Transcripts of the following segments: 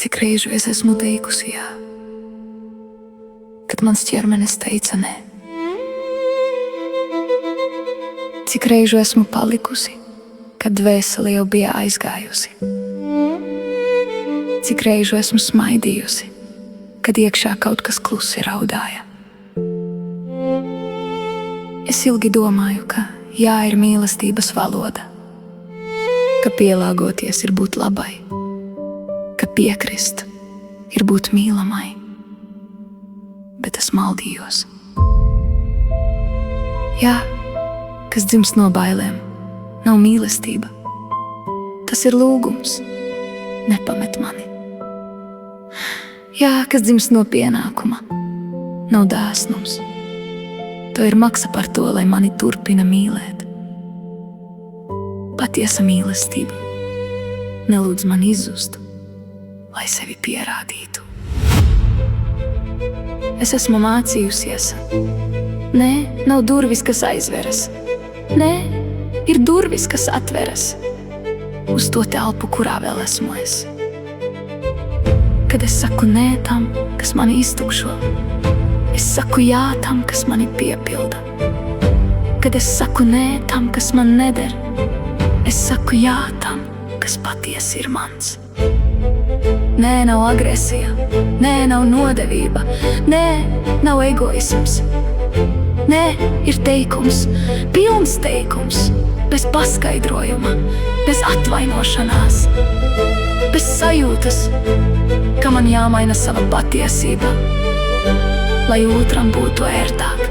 Cik reižu es esmu teikusi jā, kad mans ķermenis teica nē. Cik reižu esmu palikusi, kad dvēsele jau bija aizgājusi. Cik reižu esmu smaidījusi, kad iekšā kaut kas klusi raudāja. Es ilgi domāju, ka jā ir mīlestības valoda, ka pielāgoties ir būt labai, ka piekrist ir būt mīlamai, bet es maldījos. Jā, kas dzimst no bailēm, nav mīlestība. Tas ir lūgums, nepamet mani. Jā, kas dzimst no pienākuma, nav dāsnums. To ir maksa par to, lai mani turpina mīlēt. Patiesa mīlestība nelūdz man izzust, lai sevi pierādītu. Es esmu mācījusies. Nē, nav durvis, kas aizveras. Nē, ir durvis, kas atveras uz to telpu, kurā vēl esmu es. Kad es saku nē tam, kas mani iztukšo, es saku jā tam, kas mani piepilda. Kad es saku nē tam, kas man neder, es saku jā tam, kas patiesi ir mans. Nē, nav agresija, nē, nav nodevība, nē, nav egoisms. Nē, ir teikums, pilns teikums, bez paskaidrojuma, bez atvainošanās, bez sajūtas, ka man jāmaina sava patiesība, lai otram būtu ērtāk.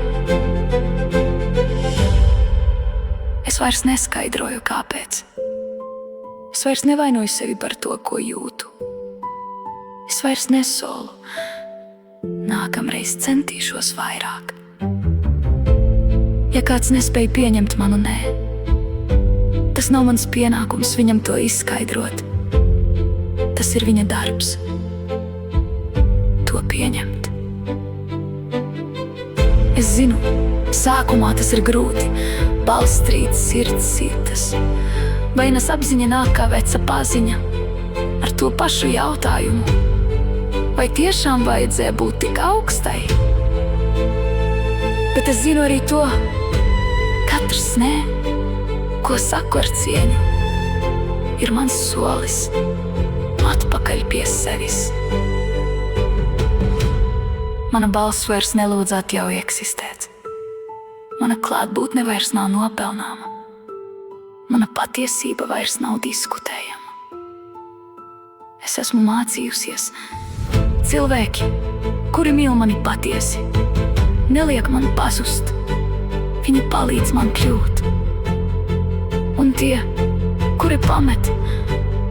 Es vairs neskaidroju, kāpēc. Es vairs nevainoju sevi par to, ko jūtu. Es vairs nesolu. Nākamreiz centīšos vairāk. Ja kāds nespēja pieņemt manu nē, tas nav mans pienākums viņam to izskaidrot. Tas ir viņa darbs. To pieņemt. Es zinu, sākumā tas ir grūti. Balss trīt, sirds sitas. Vainas apziņa nāk kā veca paziņa ar to pašu jautājumu. Vai tiešām vajadzēja būt tik augstai? Bet es zinu arī to, katrs nē, ko saku ar cieņu, ir mans solis atpakaļ pie sevis. Mana balss vairs nelūdz atļauj eksistēt. Mana klātbūtne vairs nav nopelnāma. Mana patiesība vairs nav diskutējama. Es esmu mācījusies. Cilvēki, kuri mīl mani patiesi, neliek man pazust. Viņi palīdz man kļūt. Un tie, kuri pamet,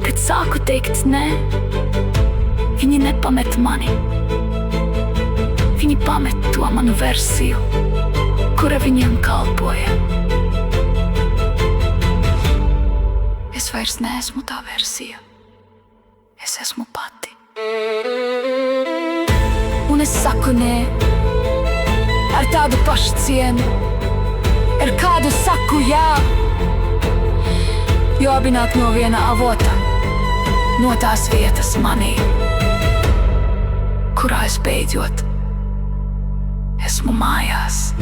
kad sāku teikt nē, viņi nepamet mani. Viņi pamet to manu versiju, kura viņiem kalpoja. Es vairs neesmu tā versija. Es esmu pati. Un es saku nē ar tādu pašu cienu, ar kādu saku jā, jo abi nāk no viena avota, no tās vietas manī, kurā es beidzot esmu mājās.